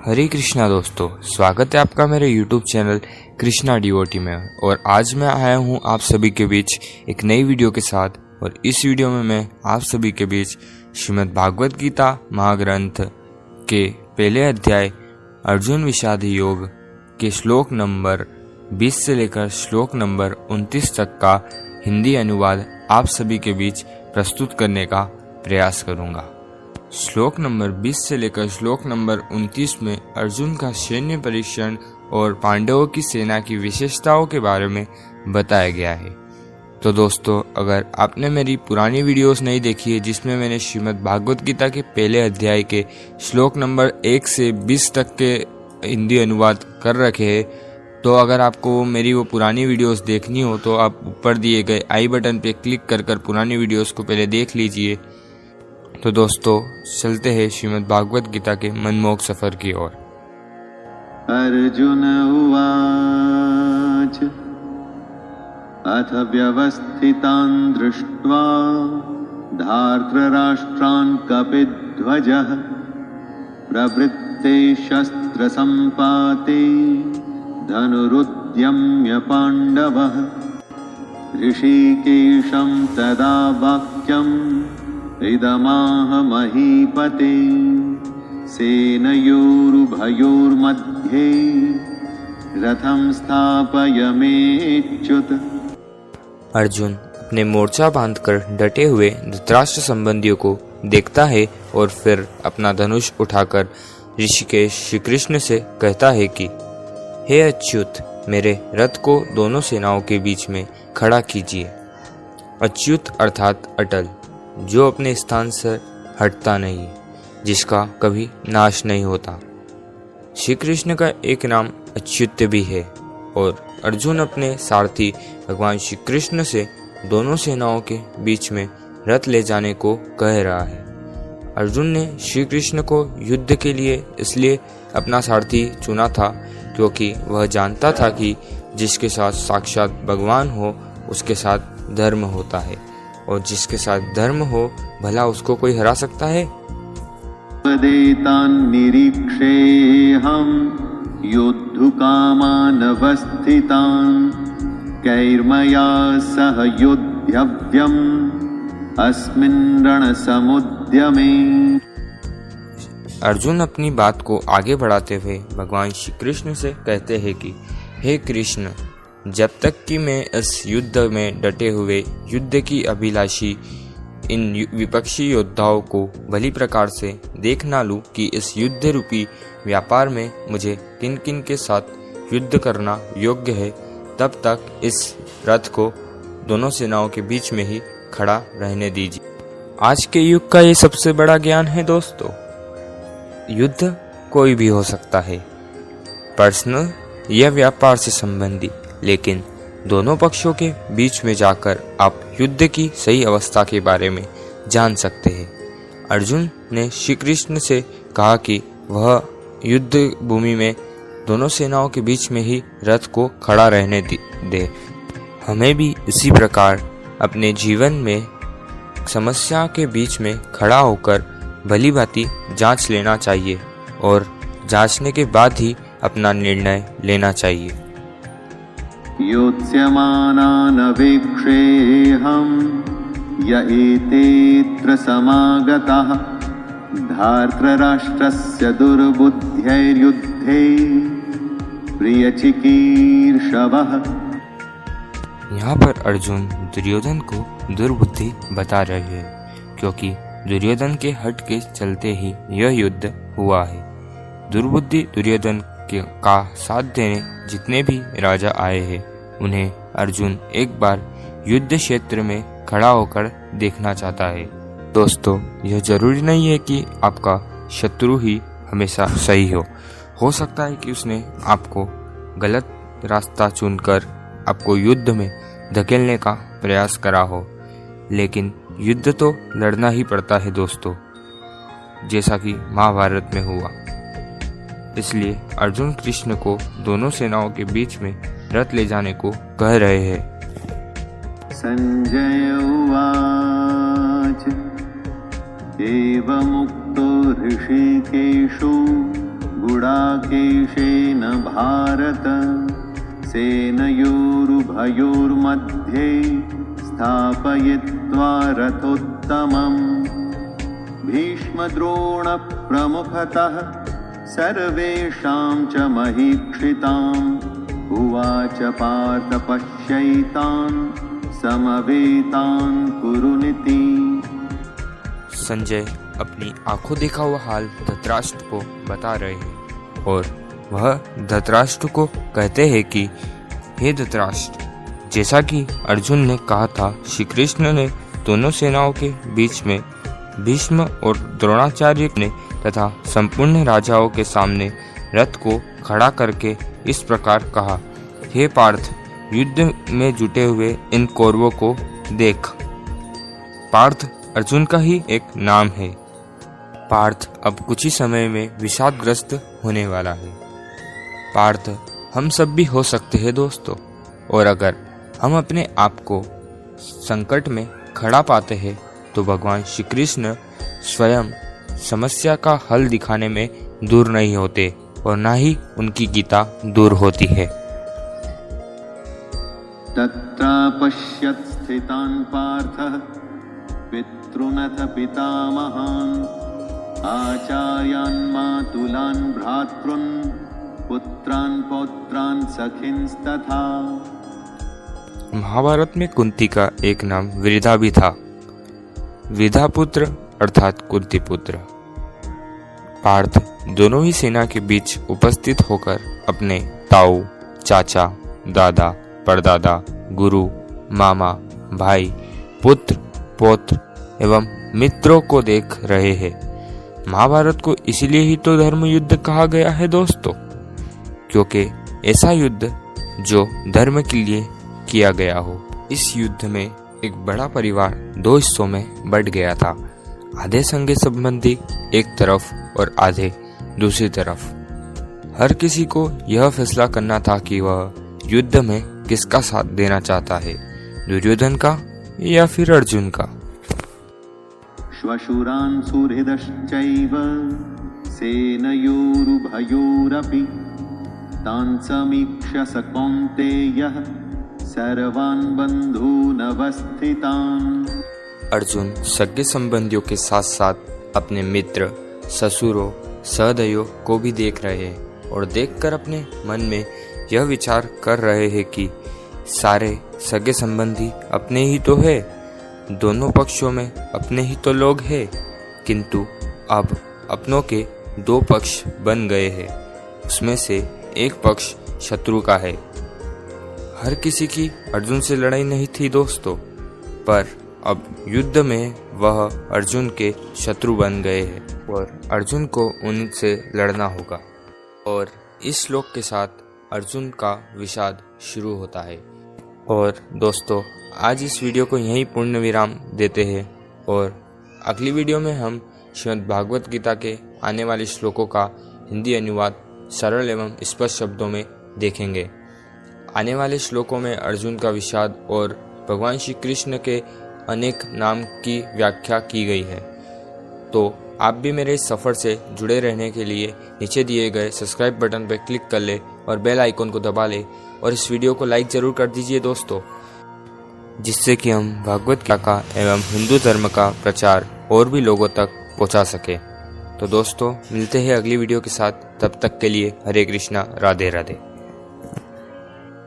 हरे कृष्णा दोस्तों, स्वागत है आपका मेरे YouTube चैनल कृष्णा डिवोटी में। और आज मैं आया हूँ आप सभी के बीच एक नई वीडियो के साथ। और इस वीडियो में मैं आप सभी के बीच श्रीमद् भागवत गीता महाग्रंथ के पहले अध्याय अर्जुन विषाद योग के श्लोक नंबर 20 से लेकर श्लोक नंबर 29 तक का हिंदी अनुवाद आप सभी के बीच प्रस्तुत करने का प्रयास करूँगा। श्लोक नंबर 20 से लेकर श्लोक नंबर 29 में अर्जुन का सैन्य परीक्षण और पांडवों की सेना की विशेषताओं के बारे में बताया गया है। तो दोस्तों, अगर आपने मेरी पुरानी वीडियोस नहीं देखी है जिसमें मैंने श्रीमद् भागवत गीता के पहले अध्याय के श्लोक नंबर 1 से 20 तक के हिंदी अनुवाद कर रखे हैं, तो अगर आपको मेरी वो पुरानी वीडियोस देखनी हो तो आप ऊपर दिए गए आई बटन पे क्लिक कर पुरानी वीडियोस को पहले देख लीजिए। तो दोस्तों, चलते हैं श्रीमद् भागवत गीता के मनमोहक सफर की ओर। अर्जुन उवाच अथ व्यवस्थितान् दृष्ट्वा धार्तराष्ट्रान् कपिध्वजः प्रवृत्ते शस्त्रसम्पाते धनुरुद्यम्य पाण्डवः ऋषिकेशं तदा वाक्यम् इदमाह महीपते सेनयोरुभयोर्मध्ये रथं स्थापयमेच्युत। अर्जुन अपने मोर्चा बांधकर डटे हुए धृतराष्ट्र संबंधियों को देखता है और फिर अपना धनुष उठाकर ऋषिकेश श्री कृष्ण से कहता है कि हे अच्युत, मेरे रथ को दोनों सेनाओं के बीच में खड़ा कीजिए। अच्युत अर्थात अटल, जो अपने स्थान से हटता नहीं, जिसका कभी नाश नहीं होता। श्री कृष्ण का एक नाम अच्युत भी है। और अर्जुन अपने सारथी भगवान श्री कृष्ण से दोनों सेनाओं के बीच में रथ ले जाने को कह रहा है। अर्जुन ने श्री कृष्ण को युद्ध के लिए इसलिए अपना सारथी चुना था क्योंकि वह जानता था कि जिसके साथ साक्षात भगवान हो उसके साथ धर्म होता है, और जिसके साथ धर्म हो भला उसको कोई हरा सकता है। निरीक्षेऽहं योद्धुकामानवस्थितान् कैर्मया सह योद्धव्यम् अस्मिन् रणसमुद्यमे। अर्जुन अपनी बात को आगे बढ़ाते हुए भगवान श्री कृष्ण से कहते हैं कि हे कृष्ण, जब तक कि मैं इस युद्ध में डटे हुए युद्ध की अभिलाषी इन विपक्षी योद्धाओं को भली प्रकार से देख ना लूं कि इस युद्ध रूपी व्यापार में मुझे किन किन के साथ युद्ध करना योग्य है, तब तक इस रथ को दोनों सेनाओं के बीच में ही खड़ा रहने दीजिए। आज के युग का ये सबसे बड़ा ज्ञान है दोस्तों। युद्ध कोई भी हो सकता है, पर्सनल या व्यापार से संबंधी, लेकिन दोनों पक्षों के बीच में जाकर आप युद्ध की सही अवस्था के बारे में जान सकते हैं। अर्जुन ने श्री कृष्ण से कहा कि वह युद्ध भूमि में दोनों सेनाओं के बीच में ही रथ को खड़ा रहने दे। हमें भी इसी प्रकार अपने जीवन में समस्या के बीच में खड़ा होकर भली भांति जांच लेना चाहिए और जांचने के बाद ही अपना निर्णय लेना चाहिए। योत्स्यमानानवेक्षेऽहं य एतेऽत्र समागताः धार्तराष्ट्रस्य दुर्बुद्ध्यैर्युद्धे प्रियचिकीर्षवः। यहाँ पर अर्जुन दुर्योधन को दुर्बुद्धि बता रहे हैं, क्योंकि दुर्योधन के हट के चलते ही यह युद्ध हुआ है। दुर्बुद्धि दुर्योधन का साथ देने जितने भी राजा आए हैं उन्हें अर्जुन एक बार युद्ध क्षेत्र में खड़ा होकर देखना चाहता है। दोस्तों, यह जरूरी नहीं है कि आपका शत्रु ही हमेशा सही हो सकता है कि उसने आपको गलत रास्ता चुनकर आपको युद्ध में धकेलने का प्रयास करा हो, लेकिन युद्ध तो लड़ना ही पड़ता है दोस्तों, जैसा कि महाभारत में हुआ। इसलिए अर्जुन कृष्ण को दोनों सेनाओं के बीच में रथ ले जाने को कह रहे हैं। संजय उवाच एवमुक्तो ऋषिकेशो गुडाकेशेन भारत सेनयोरुभयोर्मध्ये स्थापयित्वा रथोत्तमम् भीष्मद्रोणप्रमुखतः सर्वेषां च महीक्षिताम् उवाच पार्थ पश्यैतान् समवेतान् कुरुनिति। संजय अपनी आंखों देखा हुआ हाल धृतराष्ट्र को बता रहे हैं और वह धृतराष्ट्र को कहते हैं कि हे धृतराष्ट्र, जैसा कि अर्जुन ने कहा था, श्री कृष्ण ने दोनों सेनाओं के बीच में भीष्म और द्रोणाचार्य ने तथा संपूर्ण राजाओं के सामने रथ को खड़ा करके इस प्रकार कहा, हे पार्थ, युद्ध में जुटे हुए इन कौरवों को देख। पार्थ अर्जुन का ही एक नाम है। पार्थ अब कुछ ही समय में विषादग्रस्त होने वाला है। पार्थ हम सब भी हो सकते हैं दोस्तों, और अगर हम अपने आप को संकट में खड़ा पाते हैं तो भगवान श्री कृष्ण स्वयं समस्या का हल दिखाने में दूर नहीं होते और ना ही उनकी गीता दूर होती है। तत्र पश्यत् स्थितान् पार्थः पितॄनथ पितामहान् आचार्यान् मातुलान् भ्रातॄन् पुत्रान् पौत्रान् सखींस्तथा। महाभारत में कुंती का एक नाम वृधा भी था। वृधा पुत्र अर्थात कुंती पुत्र। पार्थ दोनों ही सेना के बीच उपस्थित होकर अपने ताऊ, चाचा, दादा, परदादा, गुरु, मामा, भाई, पुत्र, पौत्र एवं मित्रों को देख रहे हैं। महाभारत को इसीलिए ही तो धर्म युद्ध कहा गया है दोस्तों, क्योंकि ऐसा युद्ध जो धर्म के लिए किया गया हो। इस युद्ध में एक बड़ा परिवार दो हिस्सों में बंट गया था। आधे संगे संबंधी एक तरफ और आधे दूसरी तरफ। हर किसी को यह फैसला करना था कि वह युद्ध में किसका साथ देना चाहता है, दुर्योधन का या फिर अर्जुन का। श्वशुरान् सुहृदश्चैव सेनयोरुभयोरपि तान् समीक्ष्य स कौन्तेयः सर्वान् बन्धूनवस्थितान्। अर्जुन सगे संबंधियों के साथ साथ अपने मित्र, ससुरों, सहदयों को भी देख रहे हैं और देखकर अपने मन में यह विचार कर रहे हैं कि सारे सगे संबंधी अपने ही तो है, दोनों पक्षों में अपने ही तो लोग हैं, किंतु अब अपनों के दो पक्ष बन गए हैं। उसमें से एक पक्ष शत्रु का है। हर किसी की अर्जुन से लड़ाई नहीं थी दोस्तों, पर अब युद्ध में वह अर्जुन के शत्रु बन गए हैं और अर्जुन को उनसे लड़ना होगा। और इस श्लोक के साथ अर्जुन का विषाद शुरू होता है। और दोस्तों, आज इस वीडियो को यहीं पूर्ण विराम देते हैं और अगली वीडियो में हम श्रीमद् भागवत गीता के आने वाले श्लोकों का हिंदी अनुवाद सरल एवं स्पष्ट शब्दों में देखेंगे। आने वाले श्लोकों में अर्जुन का विषाद और भगवान श्री कृष्ण के अनेक नाम की व्याख्या की गई है। तो आप भी मेरे इस सफ़र से जुड़े रहने के लिए नीचे दिए गए सब्सक्राइब बटन पर क्लिक कर ले और बेल आइकन को दबा ले और इस वीडियो को लाइक ज़रूर कर दीजिए दोस्तों, जिससे कि हम भागवत गीता का एवं हिंदू धर्म का प्रचार और भी लोगों तक पहुंचा सके। तो दोस्तों, मिलते हैं अगली वीडियो के साथ। तब तक के लिए हरे कृष्णा, राधे राधे।